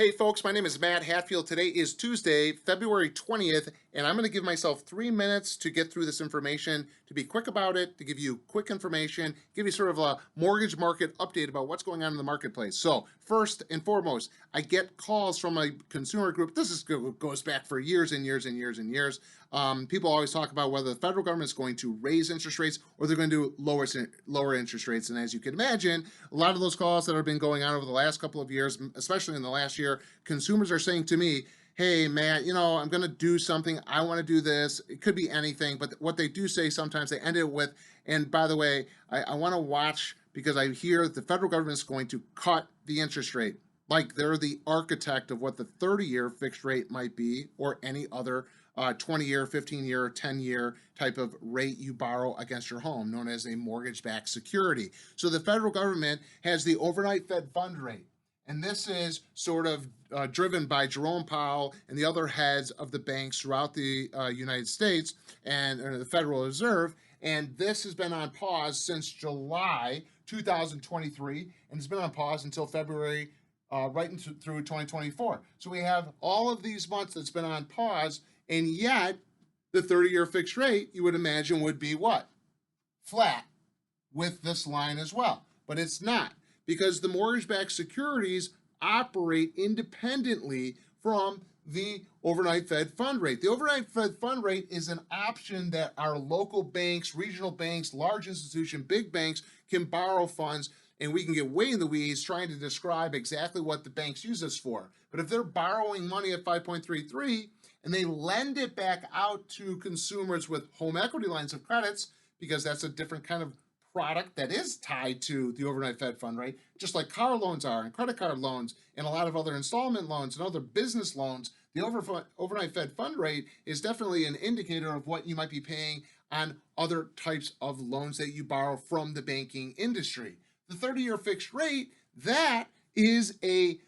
Hey folks, my name is Matt Hatfield. Today is Tuesday, February 20th, and I'm going to give myself 3 minutes to get through this information, to be quick about it, to give you quick information, give you sort of a mortgage market update about what's going on in the marketplace. So, first and foremost, I get calls from a consumer group. Goes back for years and years and years and years. People always talk about whether the federal government is going to raise interest rates or they're going to lower interest rates. And as you can imagine, a lot of those calls that have been going on over the last couple of years, especially in the last year, consumers are saying to me, hey, Matt, I'm going to do something. I want to do this. It could be anything. But what they do say sometimes, they end it with, and by the way, I want to watch because I hear the federal government is going to cut the interest rate. Like they're the architect of what the 30-year fixed rate might be or any other 20-year, 15-year, 10-year type of rate you borrow against your home, known as a mortgage-backed security. So the federal government has the overnight Fed fund rate. And this is sort of driven by Jerome Powell and the other heads of the banks throughout the United States and the Federal Reserve. And this has been on pause since July 2023, and it's been on pause until February through 2024. So we have all of these months that's been on pause, and yet the 30-year fixed rate, you would imagine, would be what? Flat with this line as well. But it's not, because the mortgage-backed securities operate independently from the overnight Fed fund rate. The overnight Fed fund rate is an option that our local banks, regional banks, large institutions, big banks can borrow funds, and we can get way in the weeds trying to describe exactly what the banks use this for. But if they're borrowing money at 5.33 and they lend it back out to consumers with home equity lines of credits, because that's a different kind of product that is tied to the overnight Fed fund rate, just like car loans are and credit card loans and a lot of other installment loans and other business loans. The overnight Fed fund rate is definitely an indicator of what you might be paying on other types of loans that you borrow from the banking industry. The 30-year fixed rate, that is a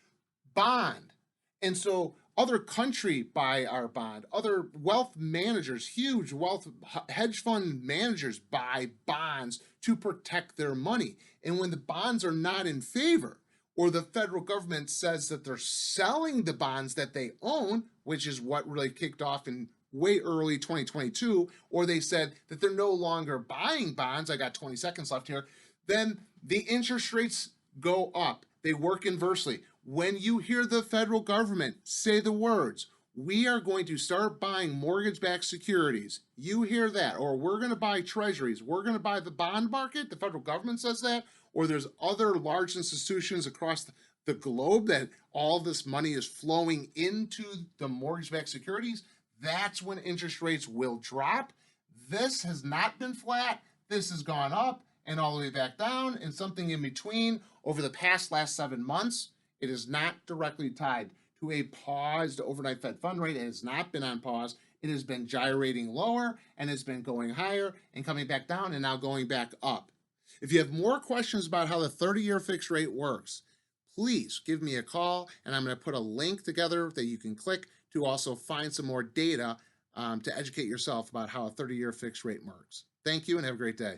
bond. And so other country buy our bond. Other wealth managers, huge wealth hedge fund managers buy bonds to protect their money. And when the bonds are not in favor, or the federal government says that they're selling the bonds that they own, which is what really kicked off in way early 2022, or they said that they're no longer buying bonds, I got 20 seconds left here, then the interest rates go up. They work inversely. When you hear the federal government say the words, we are going to start buying mortgage-backed securities, you hear that, or we're going to buy treasuries, we're going to buy the bond market, the federal government says that, or there's other large institutions across the globe that all this money is flowing into the mortgage-backed securities, that's when interest rates will drop. This has not been flat. This has gone up and all the way back down and something in between over the last 7 months. It is not directly tied to a paused overnight Fed fund rate. It has not been on pause. It has been gyrating lower and has been going higher and coming back down and now going back up. If you have more questions about how the 30-year fixed rate works, please give me a call, and I'm going to put a link together that you can click to also find some more data to educate yourself about how a 30-year fixed rate works. Thank you and have a great day.